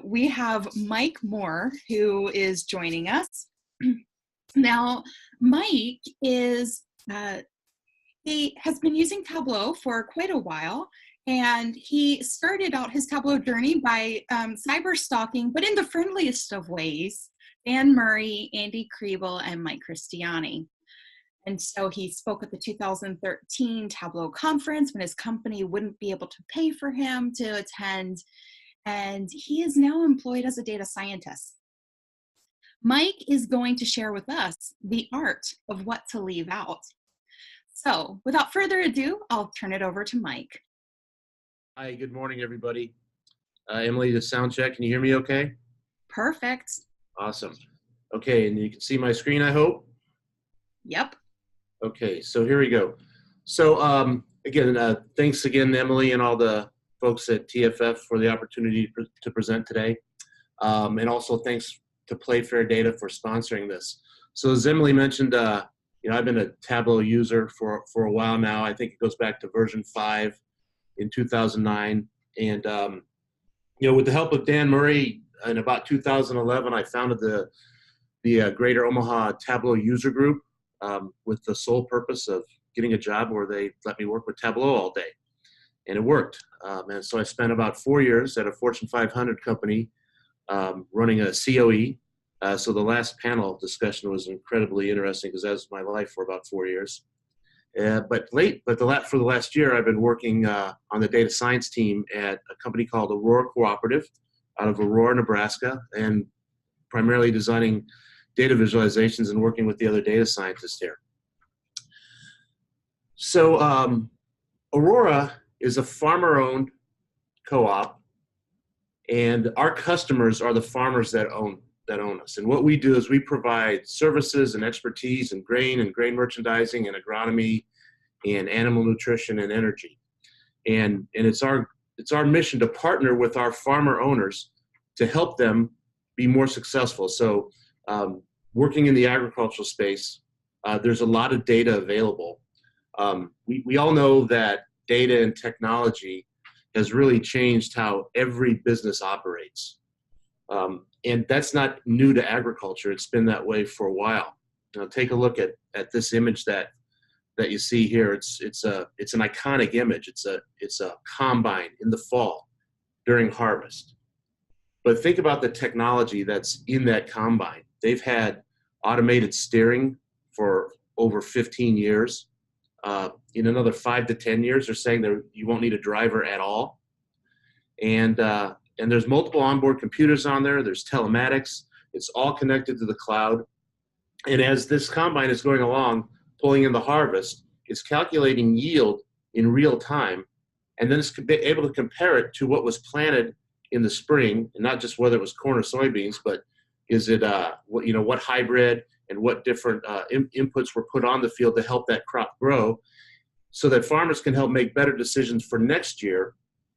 We have Mike Moore, who is joining us. Now, Mike he has been using Tableau for quite a while, and he started out his Tableau journey by cyber stalking, but in the friendliest of ways, Dan Murray, Andy Kriebel, and Mike Christiani. And so he spoke at the 2013 Tableau conference when his company wouldn't be able to pay for him to attend, and he is now employed as a data scientist. Mike is going to share with us the art of what to leave out. So without further ado, I'll turn it over to Mike. Hi, good morning, everybody. Emily, the sound check. Can you hear me okay? Perfect. Awesome. Okay, and you can see my screen, I hope? Yep. Okay, so here we go. So again, thanks again, Emily, and all the folks at TFF for the opportunity to present today. And also thanks to Playfair Data for sponsoring this. So as Emily mentioned, I've been a Tableau user for a while now. I think it goes back to version 5 in 2009. And, with the help of Dan Murray in about 2011, I founded the Greater Omaha Tableau user group with the sole purpose of getting a job where they let me work with Tableau all day. And it worked. And so I spent about 4 years at a Fortune 500 company running a COE. So the last panel discussion was incredibly interesting because that was my life for about 4 years. But for the last year, I've been working on the data science team at a company called Aurora Cooperative out of Aurora, Nebraska, and primarily designing data visualizations and working with the other data scientists here. So Aurora is a farmer-owned co-op, and our customers are the farmers that own us. And what we do is we provide services and expertise in grain merchandising and agronomy and animal nutrition and energy. And it's our mission to partner with our farmer owners to help them be more successful. So working in the agricultural space, there's a lot of data available. We all know that data and technology has really changed how every business operates. And that's not new to agriculture. It's been that way for a while. Take a look at this image that you see here. It's an iconic image. It's a combine in the fall during harvest. But think about the technology that's in that combine. They've had automated steering for over 15 years. In another 5 to 10 years, they're saying that you won't need a driver at all. And there's multiple onboard computers on there. There's telematics. It's all connected to the cloud. And as this combine is going along, pulling in the harvest, it's calculating yield in real time. And then it's able to compare it to what was planted in the spring, and not just whether it was corn or soybeans, but is it what hybrid and what different inputs were put on the field to help that crop grow, so that farmers can help make better decisions for next year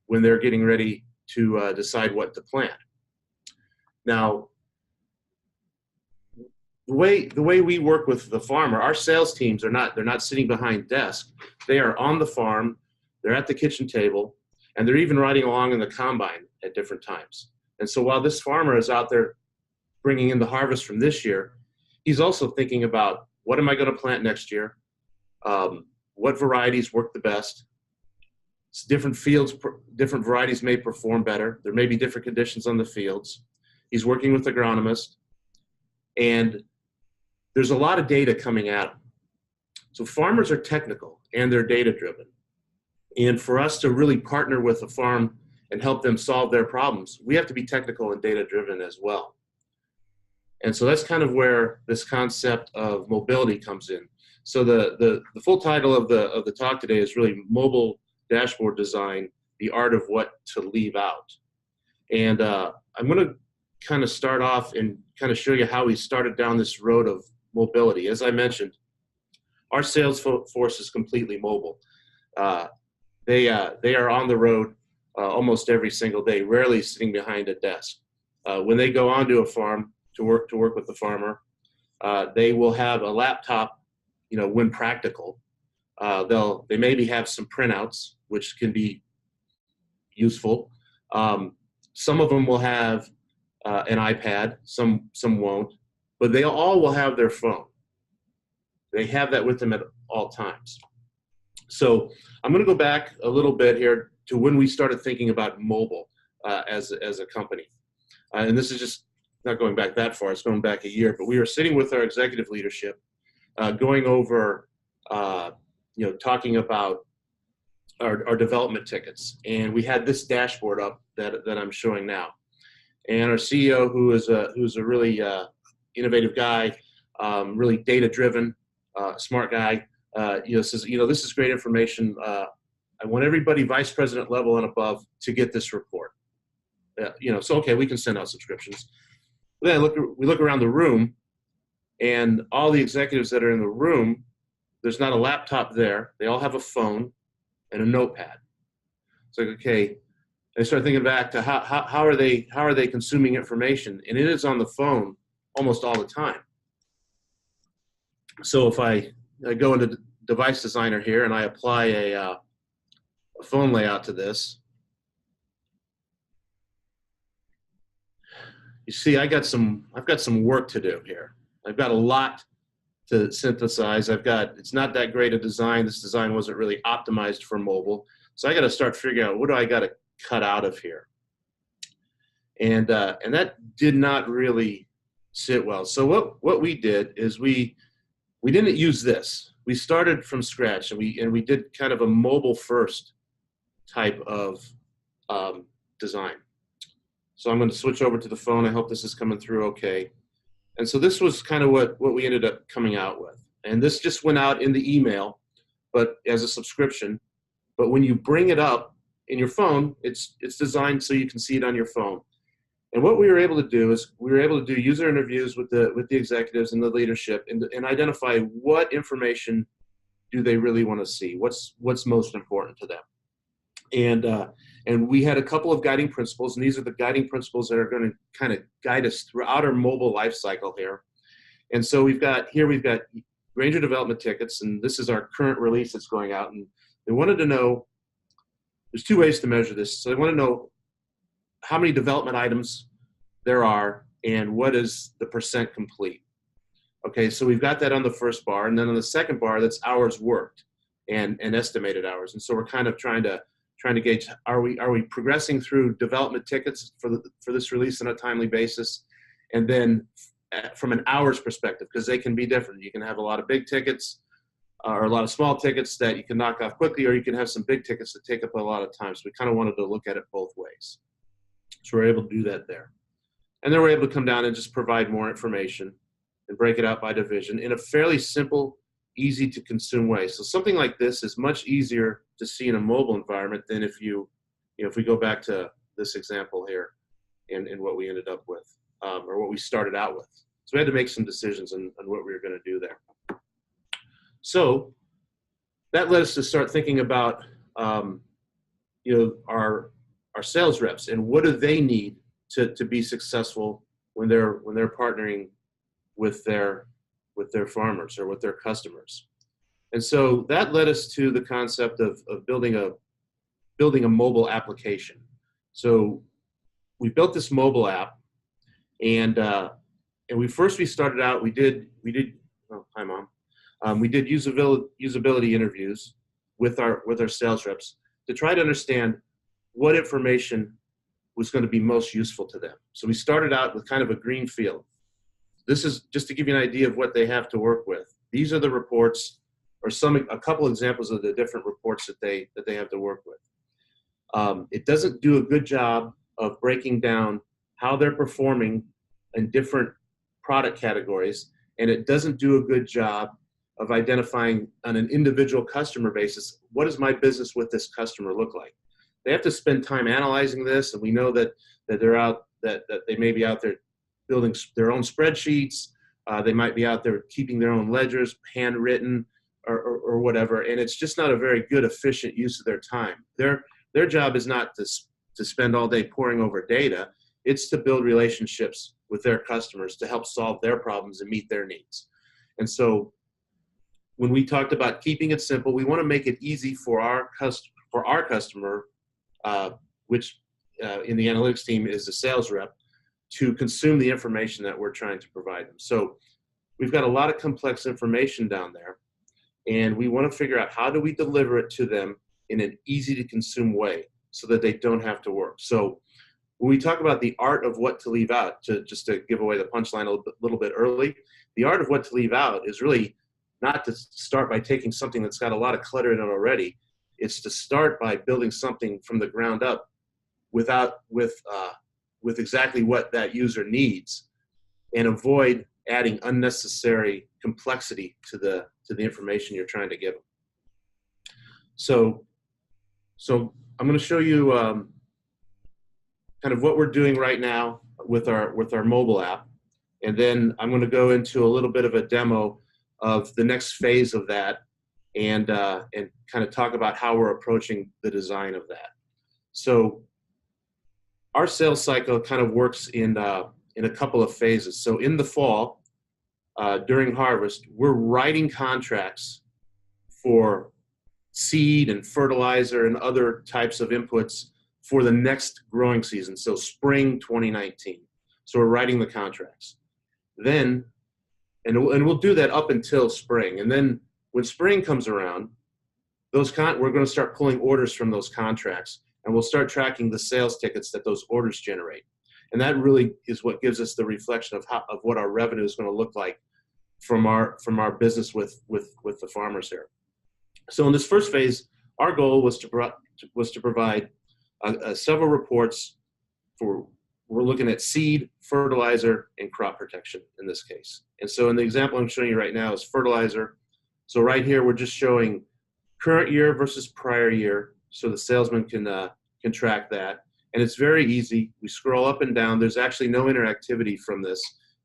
when they're getting ready to decide what to plant. Now, the way we work with the farmer, our sales teams they're not sitting behind desks. They are on the farm, they're at the kitchen table, and they're even riding along in the combine at different times. And so while this farmer is out there bringing in the harvest from this year, he's also thinking about, what am I going to plant next year? What varieties work the best? Different fields, different varieties may perform better. There may be different conditions on the fields. He's working with agronomists, and there's a lot of data coming at him. So farmers are technical and they're data driven. And for us to really partner with a farm and help them solve their problems, we have to be technical and data driven as well. And so that's kind of where this concept of mobility comes in. So the full title of the talk today is really Mobile Dashboard Design, the Art of What to Leave Out. And I'm going to kind of start off and kind of show you how we started down this road of mobility. As I mentioned, our sales force is completely mobile. They are on the road almost every single day, rarely sitting behind a desk. When they go onto a farm to work with the farmer, they will have a laptop, when practical. They maybe have some printouts, which can be useful. Some of them will have an iPad, some won't, but they all will have their phone. They have that with them at all times. So I'm going to go back a little bit here to when we started thinking about mobile as a company. And this is just not going back that far, it's going back a year, but we were sitting with our executive leadership, going over, talking about our development tickets. And we had this dashboard up that I'm showing now. And our CEO, who's a really innovative guy, really data-driven, smart guy, says, this is great information. I want everybody vice president level and above to get this report. So okay, we can send out subscriptions. But then we look around the room, and all the executives that are in the room, there's not a laptop there. They all have a phone and a notepad. It's like, okay. I start thinking back to how are they consuming information, and it is on the phone almost all the time. So if I go into Device Designer here and I apply a phone layout to this, you see I've got some work to do here. I've got a lot to synthesize. It's not that great a design. This design wasn't really optimized for mobile, so I got to start figuring out what do I got to cut out of here, and that did not really sit well. So what we did is we didn't use this. We started from scratch, and we did kind of a mobile first type of design. So I'm going to switch over to the phone. I hope this is coming through okay. And so this was kind of what we ended up coming out with. And this just went out in the email, but as a subscription. But when you bring it up in your phone, it's designed so you can see it on your phone. And what we were able to do is we were able to do user interviews with the executives and the leadership, and identify what information do they really want to see, what's most important to them. And we had a couple of guiding principles, and these are the guiding principles that are going to kind of guide us throughout our mobile life cycle here. And so we've got Ranger development tickets, and this is our current release that's going out. And they wanted to know, there's two ways to measure this. So they want to know how many development items there are and what is the percent complete. Okay, so we've got that on the first bar, and then on the second bar, that's hours worked and estimated hours. And so we're kind of trying to gauge, are we progressing through development tickets for this release on a timely basis, and then from an hours perspective, because they can be different. You can have a lot of big tickets or a lot of small tickets that you can knock off quickly, or you can have some big tickets that take up a lot of time. So we kind of wanted to look at it both ways. So we're able to do that there. And then we're able to come down and just provide more information and break it out by division in a fairly simple, easy to consume way. So something like this is much easier to see in a mobile environment than if we go back to this example here and what we ended up with, or what we started out with. So we had to make some decisions on what we were going to do there. So that led us to start thinking about our sales reps and what do they need to be successful when they're partnering with their farmers or with their customers. And so that led us to the concept of building a mobile application. So we built this mobile app, and we started out. We did. Oh, hi, Mom. We did usability interviews with our sales reps to try to understand what information was going to be most useful to them. So we started out with kind of a green field. This is just to give you an idea of what they have to work with. These are the reports, or a couple examples of the different reports that they have to work with. It doesn't do a good job of breaking down how they're performing in different product categories, and it doesn't do a good job of identifying on an individual customer basis, what does my business with this customer look like? They have to spend time analyzing this, and we know that they may be out there building their own spreadsheets. They might be out there keeping their own ledgers, handwritten, or whatever, and it's just not a very good, efficient use of their time. Their job is not to spend all day poring over data. It's to build relationships with their customers to help solve their problems and meet their needs. And so when we talked about keeping it simple, we want to make it easy for our customer, which in the analytics team is the sales rep to consume the information that we're trying to provide them. So we've got a lot of complex information down there, and we want to figure out how do we deliver it to them in an easy to consume way so that they don't have to work. So when we talk about the art of what to leave out, just to give away the punchline a little bit early, the art of what to leave out is really not to start by taking something that's got a lot of clutter in it already. It's to start by building something from the ground up with exactly what that user needs, and avoid adding unnecessary complexity to the information you're trying to give them. So I'm going to show you kind of what we're doing right now with our mobile app, and then I'm going to go into a little bit of a demo of the next phase of that, and kind of talk about how we're approaching the design of that. So our sales cycle kind of works in a couple of phases. So in the fall, during harvest, we're writing contracts for seed and fertilizer and other types of inputs for the next growing season, so spring 2019. So we're writing the contracts. Then, and we'll do that up until spring. And then when spring comes around, we're going to start pulling orders from those contracts, and we'll start tracking the sales tickets that those orders generate. And that really is what gives us the reflection of what our revenue is going to look like from our business with the farmers here. So in this first phase, our goal was to provide several reports we're looking at seed, fertilizer, and crop protection in this case. And so in the example I'm showing you right now is fertilizer. So right here, we're just showing current year versus prior year, so the salesman can track that. And it's very easy. We scroll up and down. There's actually no interactivity from this.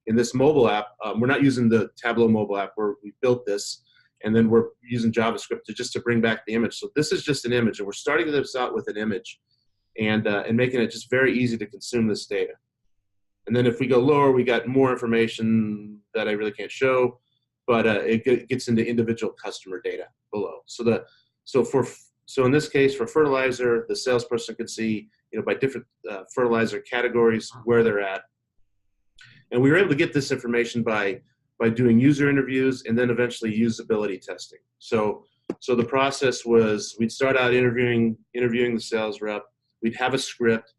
In this mobile app, we're not using the Tableau mobile app where we built this, and then we're using JavaScript to bring back the image. So this is just an image, and we're starting this out with an image, and making it just very easy to consume this data. And then if we go lower, we got more information that I really can't show, but it gets into individual customer data below. So in this case, for fertilizer, the salesperson can see, by different fertilizer categories where they're at. And we were able to get this information by doing user interviews and then eventually usability testing. So the process was we'd start out interviewing the sales rep. We'd have a script,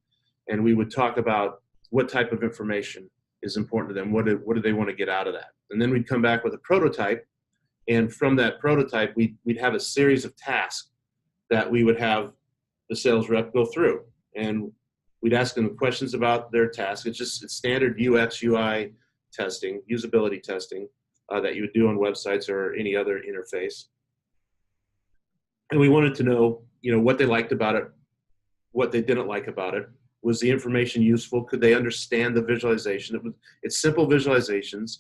and we would talk about what type of information is important to them. What do they want to get out of that? And then we'd come back with a prototype, and from that prototype, we'd have a series of tasks that we would have the sales rep go through, and we'd ask them questions about their task. It's standard UX, UI testing, usability testing that you would do on websites or any other interface. And we wanted to know, what they liked about it, what they didn't like about it. Was the information useful? Could they understand the visualization? It's simple visualizations.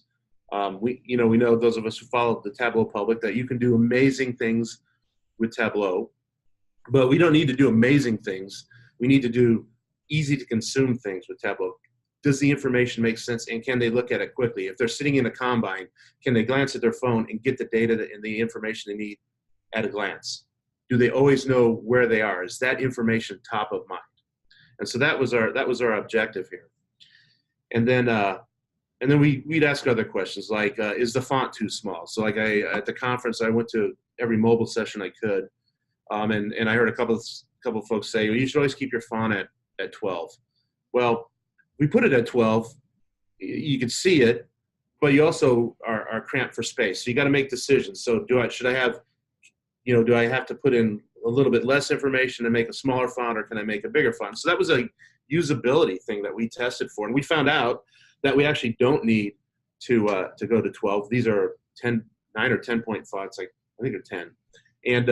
We know, those of us who follow the Tableau public, that you can do amazing things with Tableau, but we don't need to do amazing things. We need to do easy to consume things with Tableau. Does the information make sense, and can they look at it quickly? If they're sitting in a combine, can they glance at their phone and get the data and the information they need at a glance? Do they always know where they are? Is that information top of mind? And so that was our objective here. And then we'd ask other questions like, is the font too small? So like at the conference, I went to every mobile session I could, and I heard a couple of folks say, well, you should always keep your font at 12. Well, we put it at 12. You can see it, but you also are cramped for space. So you got to make decisions. So do I have to put in a little bit less information and make a smaller font, or can I make a bigger font? So that was a usability thing that we tested for, and we found out that we actually don't need to go to 12. These are 9 or 10 point fonts. I think they're 10, and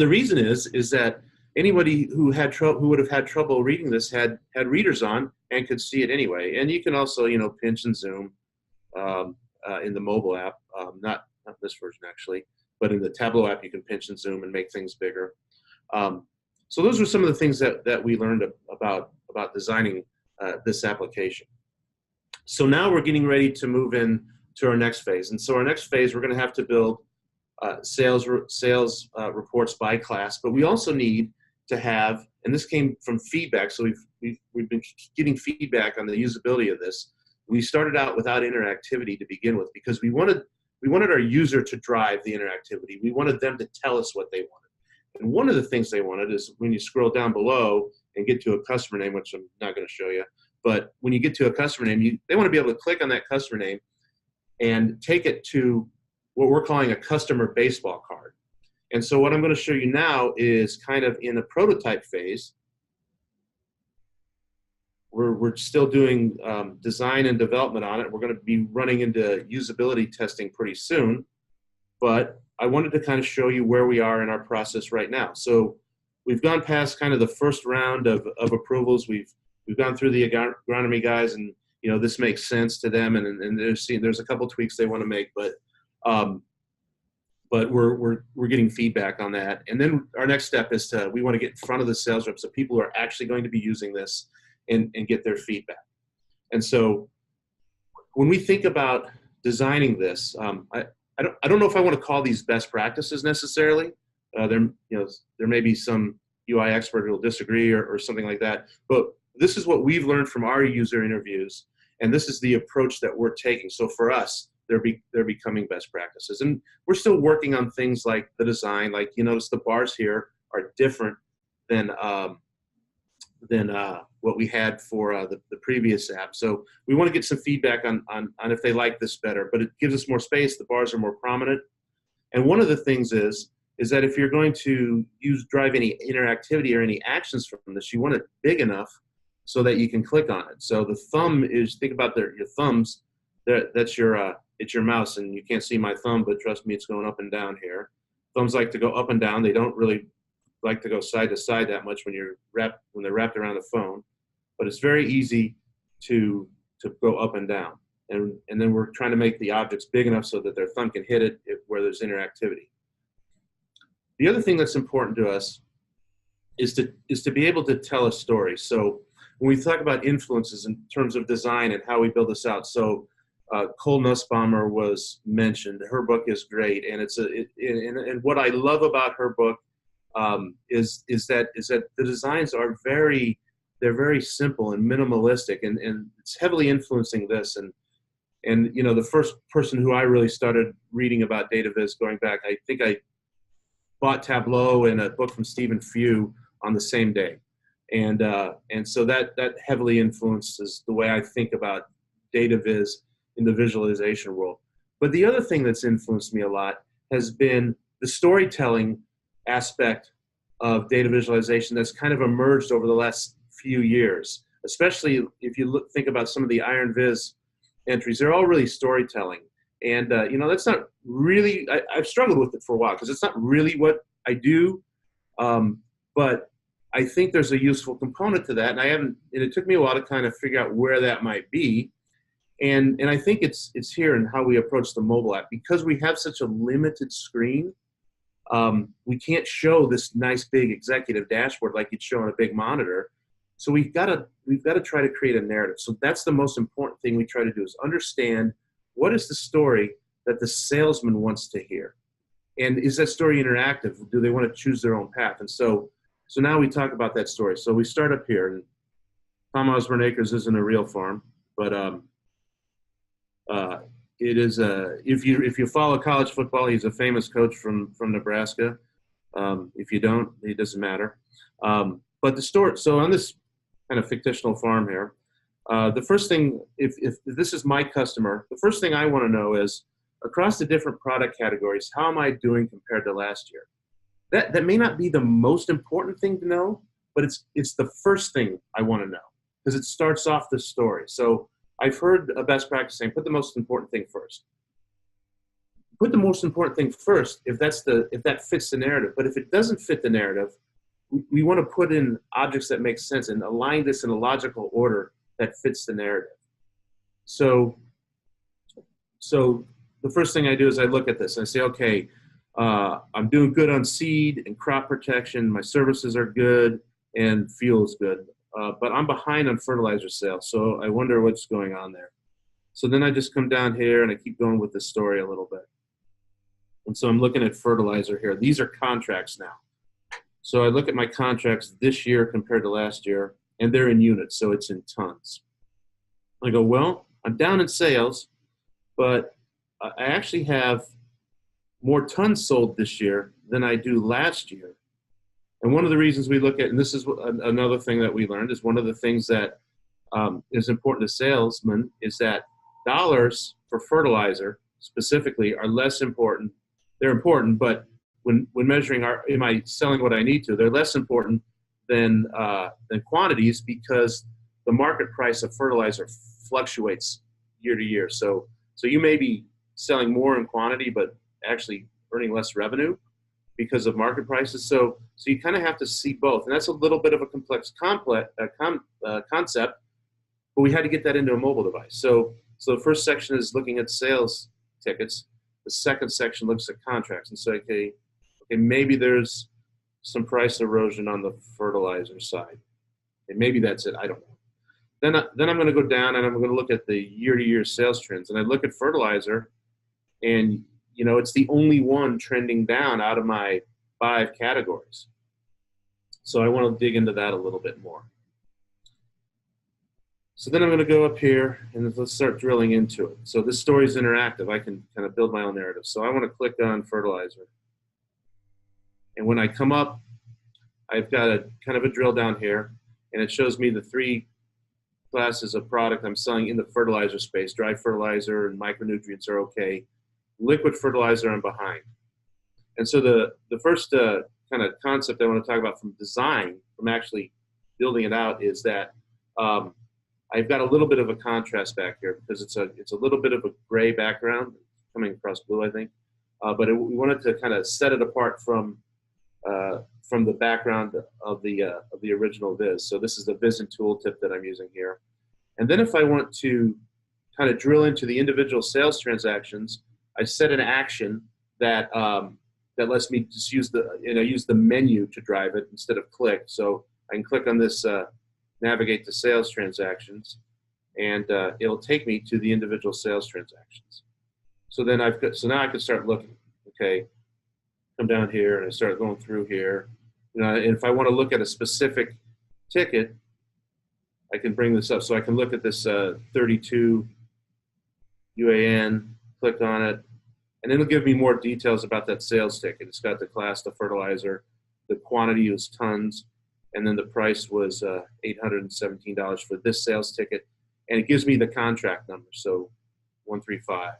the reason is that anybody who would have had trouble reading this had readers on and could see it anyway. And you can also pinch and zoom in the mobile app, not this version actually. But in the Tableau app, you can pinch and zoom and make things bigger. So those were some of the things that we learned about designing this application. So now we're getting ready to move in to our next phase. And so our next phase, we're going to have to build sales reports by class. But we also need to have, and this came from feedback, so we've been getting feedback on the usability of this. We started out without interactivity to begin with because we wanted our user to drive the interactivity. We wanted them to tell us what they wanted. And one of the things they wanted is when you scroll down below and get to a customer name, which I'm not going to show you, but when you get to a customer name, they want to be able to click on that customer name and take it to what we're calling a customer baseball card. And so what I'm going to show you now is kind of in a prototype phase. We're still doing design and development on it. We're going to be running into usability testing pretty soon, but I wanted to kind of show you where we are in our process right now. So we've gone past kind of the first round of approvals. We've gone through the agronomy guys, and you know this makes sense to them, and there's a couple tweaks they want to make, but we're getting feedback on that. And then our next step is we want to get in front of the sales reps, so people who are actually going to be using this and get their feedback. And so when we think about designing this, I don't know if I want to call these best practices necessarily. There may be some UI expert who will disagree or something like that, but this is what we've learned from our user interviews, and this is the approach that we're taking. So for us, they're becoming best practices, and we're still working on things like the design. Like you notice the bars here are different than what we had for the previous app. So we want to get some feedback on if they like this better, but it gives us more space. The bars are more prominent. And one of the things is that if you're going to drive any interactivity or any actions from this, you want it big enough so that you can click on it. So the thumb is, think about your thumbs, that's it's your mouse, and you can't see my thumb, but trust me, it's going up and down here. Thumbs like to go up and down. They don't really like to go side to side that much when they're wrapped around the phone, but it's very easy to go up and down. And then we're trying to make the objects big enough so that their thumb can hit it where there's interactivity. The other thing that's important to us is to be able to tell a story. So when we talk about influences in terms of design and how we build this out, so Cole Nussbaumer was mentioned. Her book is great, and and what I love about her book is that the designs are very simple and minimalistic, and it's heavily influencing this. And you know, the first person who I really started reading about data viz going back, I think I bought Tableau and a book from Stephen Few on the same day, and so that heavily influences the way I think about data viz in the visualization world. But the other thing that's influenced me a lot has been the storytelling aspect of data visualization that's kind of emerged over the last few years, especially if you think about some of the Iron Viz entries. They're all really storytelling. And, you know, that's not really, I've struggled with it for a while because it's not really what I do. But I think there's a useful component to that. And it took me a while to kind of figure out where that might be. And I think it's here in how we approach the mobile app. Because we have such a limited screen, we can't show this nice big executive dashboard like you'd show on a big monitor. So we've got to try to create a narrative. So that's the most important thing we try to do, is understand what is the story that the salesman wants to hear, and is that story interactive? Do they want to choose their own path? And so now we talk about that story. So we start up here, and Tom Osborne Acres isn't a real farm, but it is if you follow college football, he's a famous coach from Nebraska. If you don't, it doesn't matter. But the story. So on this kind of fictional farm here, the first thing, if this is my customer, the first thing I want to know is, across the different product categories, how am I doing compared to last year? That may not be the most important thing to know, but it's the first thing I want to know, because it starts off the story. So I've heard a best practice saying, put the most important thing first. Put the most important thing first if that fits the narrative. But if it doesn't fit the narrative, we want to put in objects that make sense and align this in a logical order that fits the narrative. So the first thing I do is I look at this and I say, okay, I'm doing good on seed and crop protection. My services are good and fuel is good. But I'm behind on fertilizer sales, so I wonder what's going on there. So then I just come down here and I keep going with the story a little bit. And so I'm looking at fertilizer here. These are contracts now. So I look at my contracts this year compared to last year, and they're in units, so it's in tons. I go, well, I'm down in sales, but I actually have more tons sold this year than I do last year. And one of the reasons we look at, and this is another thing that we learned, is one of the things that is important to salesmen is that dollars for fertilizer specifically are less important. They're important, but when measuring, am I selling what I need to, they're less important than quantities, because the market price of fertilizer fluctuates year to year. So you may be selling more in quantity, but actually earning less revenue because of market prices. So you kind of have to see both, and that's a little bit of a complex concept, but we had to get that into a mobile device. So the first section is looking at sales tickets. The second section looks at contracts and say, okay, maybe there's some price erosion on the fertilizer side, and maybe that's it. I don't know. Then I'm going to go down and I'm going to look at the year-to-year sales trends, and I look at fertilizer, and it's the only one trending down out of my 5 categories. So I want to dig into that a little bit more. So then I'm going to go up here and let's start drilling into it. So this story is interactive. I can kind of build my own narrative. So I want to click on fertilizer. And when I come up, I've got a kind of a drill down here, and it shows me the 3 classes of product I'm selling in the fertilizer space. Dry fertilizer and micronutrients are okay. Liquid fertilizer, I'm behind. And so the first kind of concept I want to talk about from design, from actually building it out, is that I've got a little bit of a contrast back here, because it's a little bit of a gray background coming across blue, I think. But we wanted to kind of set it apart from the background of the original Viz. So this is the Viz and tooltip that I'm using here. And then if I want to kind of drill into the individual sales transactions, I set an action that that lets me just use the menu to drive it instead of click. So I can click on this navigate to sales transactions, and it'll take me to the individual sales transactions. So then now I can start looking. Okay, come down here and I start going through here. And if I want to look at a specific ticket, I can bring this up. So I can look at this 32 UAN, click on it, and it'll give me more details about that sales ticket. It's got the class, the fertilizer, the quantity was tons, and then the price was $817 for this sales ticket. And it gives me the contract number, so 135.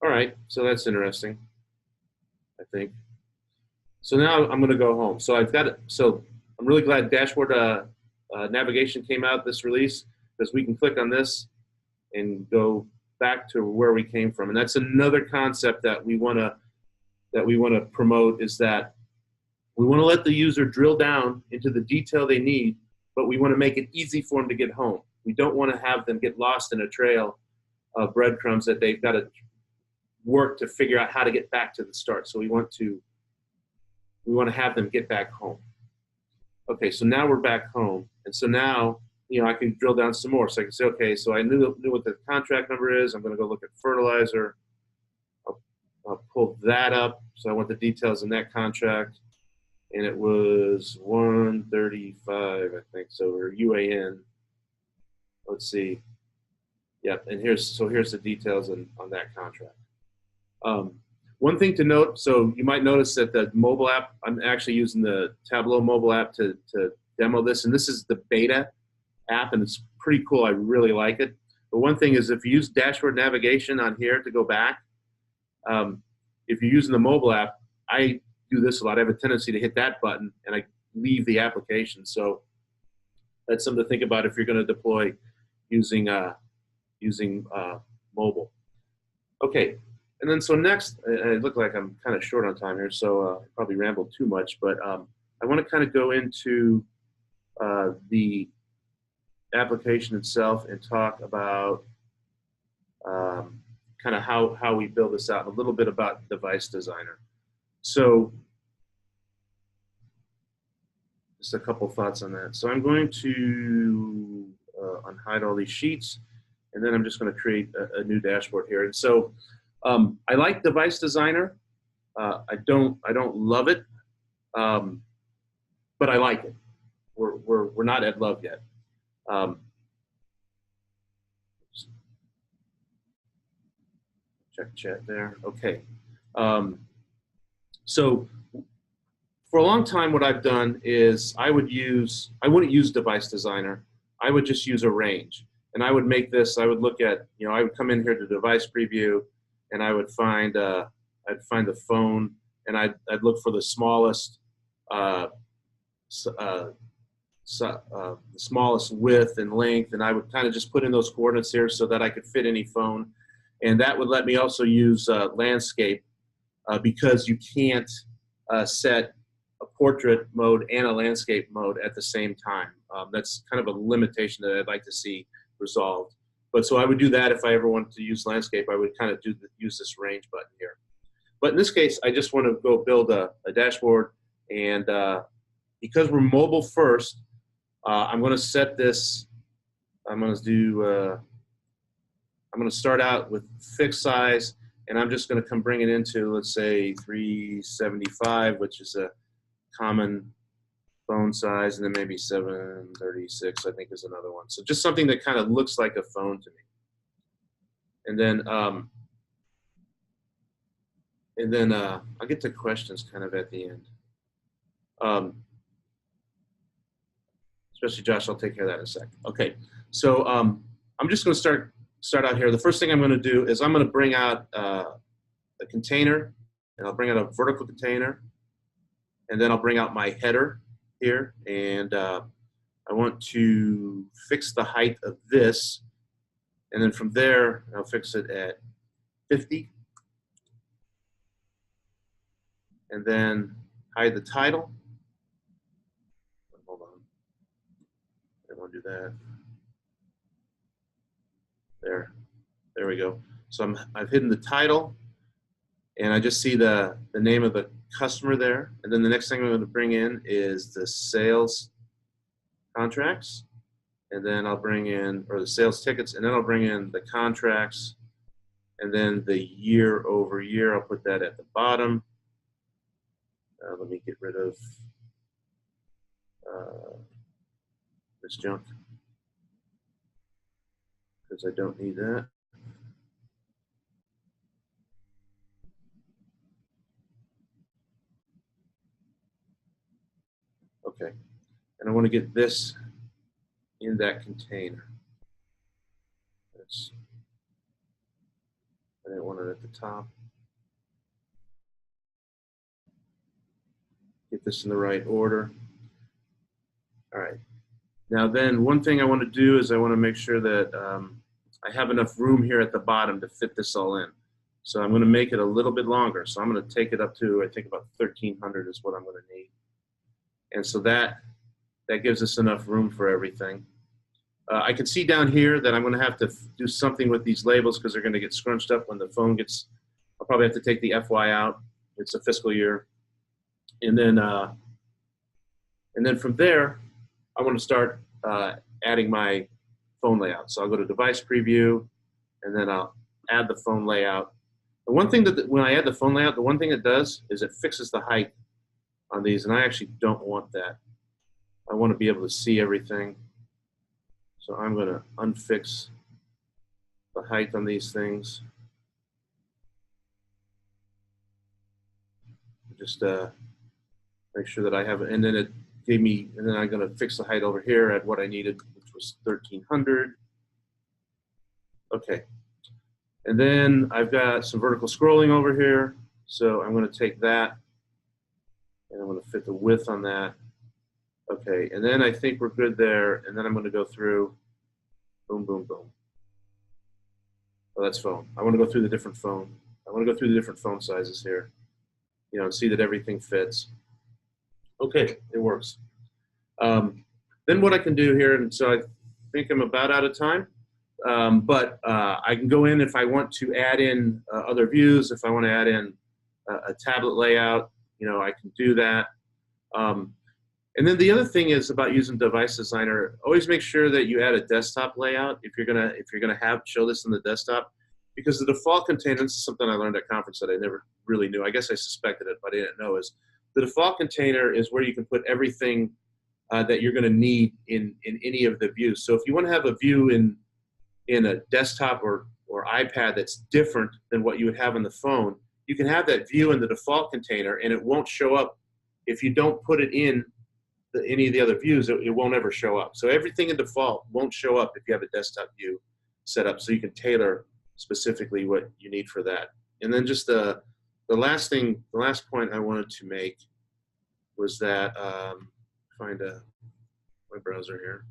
All right, so that's interesting, I think. So now I'm going to go home. So I've got it. So I'm really glad dashboard navigation came out this release, because we can click on this and go back to where we came from. And that's another concept that we want to promote, is that we want to let the user drill down into the detail they need, but we want to make it easy for them to get home. We don't want to have them get lost in a trail of breadcrumbs that they've got to work to figure out how to get back to the start. So we want to have them get back home. Okay, so now we're back home, and so now I can drill down some more. So I can say, okay, so I knew what the contract number is. I'm going to go look at fertilizer. I'll pull that up. So I want the details in that contract, and it was 135, I think. So we're UAN. Let's see. Yep, and here's the details on that contract. One thing to note, so you might notice that the mobile app, I'm actually using the Tableau mobile app to demo this, and this is the beta app, and it's pretty cool. I really like it. But one thing is, if you use dashboard navigation on here to go back, if you're using the mobile app, I do this a lot. I have a tendency to hit that button and I leave the application. So that's something to think about if you're going to deploy using mobile. Okay, and then so next, it looked like I'm kind of short on time here, so I probably rambled too much, but I want to kind of go into the application itself and talk about kind of how we build this out, and a little bit about Device Designer. So just a couple thoughts on that. So I'm going to unhide all these sheets, and then I'm just going to create a new dashboard here. And so I like Device Designer. I don't love it. but I like it. We're not at love yet. Check chat there. Okay. So for a long time, what I've done is I wouldn't use Device Designer. I would just use a range. And I would make this, I would look at, I would come in here to Device Preview, and I would find, I'd find the phone, and I'd look for the smallest, the smallest width and length, and I would kind of just put in those coordinates here so that I could fit any phone. And that would let me also use landscape because you can't set a portrait mode and a landscape mode at the same time. That's kind of a limitation that I'd like to see resolved. But so I would do that if I ever wanted to use landscape. I would kind of use this range button here. But in this case, I just want to go build a dashboard. And because we're mobile first, I'm going to set this. I'm going to start out with fixed size, and I'm just going to bring it into, let's say, 375, which is a common phone size, and then maybe 736, I think, is another one. So just something that kind of looks like a phone to me. And then I'll get to questions kind of at the end. Especially Josh, I'll take care of that in a sec. Okay, so I'm just going to start out here. The first thing I'm going to do is I'm going to bring out a container, and I'll bring out a vertical container, and then I'll bring out my header here, and I want to fix the height of this, and then from there I'll fix it at 50, and then hide the title. Hold on, I want to do that. There we go. So I've hidden the title, and I just see the name of the customer there. And then the next thing I'm going to bring in is the sales contracts, and then I'll bring in, or the sales tickets, and then I'll bring in the contracts, and then the year over year, I'll put that at the bottom. Let me get rid of this junk, because I don't need that. Okay, and I want to get this in that container. I didn't want it at the top. Get this in the right order. All right. Now then, one thing I want to do is I want to make sure that I have enough room here at the bottom to fit this all in. So I'm going to make it a little bit longer. So I'm going to take it up to, I think, about 1,300 is what I'm going to need. And so that gives us enough room for everything. I can see down here that I'm going to have to do something with these labels because they're going to get scrunched up when the phone gets, I'll probably have to take the FY out. It's a fiscal year. And then from there, I want to start adding my phone layout. So I'll go to Device Preview, and then I'll add the phone layout. The one thing that, when I add the phone layout, the one thing it does is it fixes the height on these, and I actually don't want that. I want to be able to see everything. So I'm going to unfix the height on these things. Just make sure that I have it, and then it gave me, and then I'm going to fix the height over here at what I needed, which was 1,300. Okay, and then I've got some vertical scrolling over here, so I'm going to take that, and I'm going to fit the width on that. Okay, and then I think we're good there, and then I'm going to go through, boom, boom, boom. Oh, that's phone. I want to go through the different phone. I want to go through the different phone sizes here, you know, and see that everything fits. Okay, it works. Then what I can do here, and so I think I'm about out of time, but I can go in if I want to add in other views, if I want to add in a tablet layout, you know, I can do that. And then the other thing is about using Device Designer. Always make sure that you add a desktop layout if you're gonna show this in the desktop, because the default container, this is something I learned at conference that I never really knew. I guess I suspected it, but I didn't know, is The default container is where you can put everything that you're going to need in any of the views. So if you want to have a view in a desktop or iPad that's different than what you would have on the phone, you can have that view in the default container, and it won't show up if you don't put it in any of the other views. It won't ever show up. So everything in default won't show up if you have a desktop view set up, so you can tailor specifically what you need for that. And then just the last point I wanted to make was that find my browser here.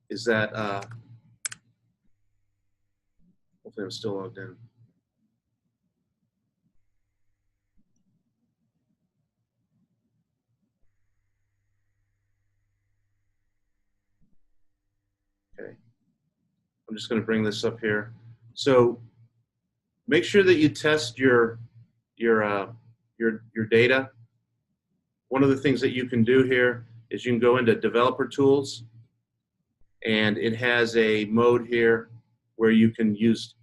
Is that hopefully I'm still logged in. Okay, I'm just going to bring this up here. So make sure that you test your data. One of the things that you can do here is you can go into Developer Tools, and it has a mode here where you can use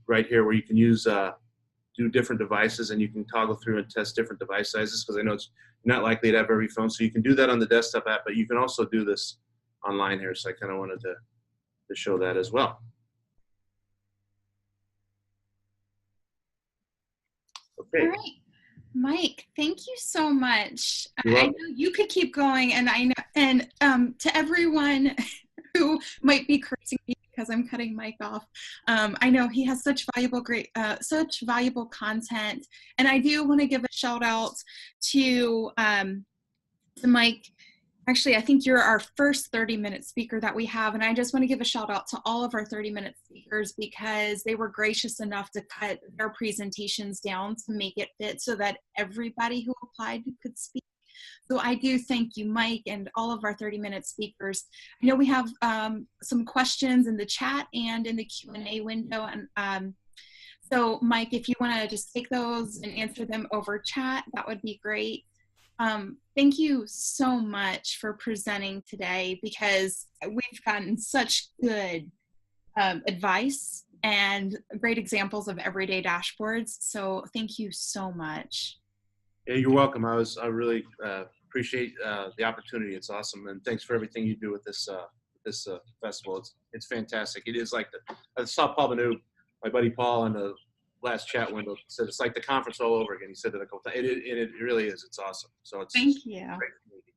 do different devices, and you can toggle through and test different device sizes, because I know it's not likely to have every phone. So you can do that on the desktop app, but you can also do this online here. So I kind of wanted to show that as well. Okay. All right. Mike, thank you so much. You're I welcome. know you could keep going, and I know, and to everyone who might be cursing me because I'm cutting Mike off, I know he has such valuable content, and I do want to give a shout out to Mike. Actually, I think you're our first 30-minute speaker that we have, and I just want to give a shout out to all of our 30-minute speakers, because they were gracious enough to cut their presentations down to make it fit so that everybody who applied could speak. So I do thank you, Mike, and all of our 30-minute speakers. I know we have some questions in the chat and in the Q&A window, and so Mike, if you want to just take those and answer them over chat, that would be great. Thank you so much for presenting today, because we've gotten such good advice and great examples of everyday dashboards. So thank you so much. Yeah, you're welcome. I really appreciate the opportunity. It's awesome, and thanks for everything you do with this festival. It's fantastic. It is like I saw Paul Banu, my buddy Paul, in the last chat window, said it's like the conference all over again. He said it a couple times. It really is. It's awesome. So it's Thank you. Great.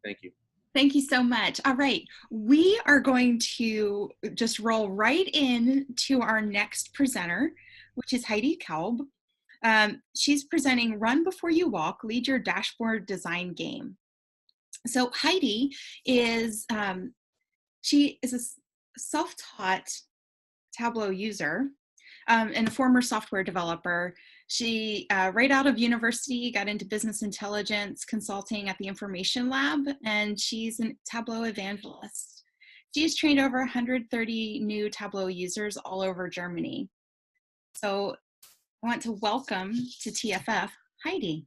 Thank you. Thank you so much. All right, we are going to just roll right in to our next presenter, which is Heidi Kalb. She's presenting Run Before You Walk, Lead Your Dashboard Design Game. So Heidi is, she is a self-taught Tableau user and a former software developer. She, right out of university, got into business intelligence consulting at the Information Lab, and she's a Tableau evangelist. She's trained over 130 new Tableau users all over Germany. So I want to welcome to TFF, Heidi.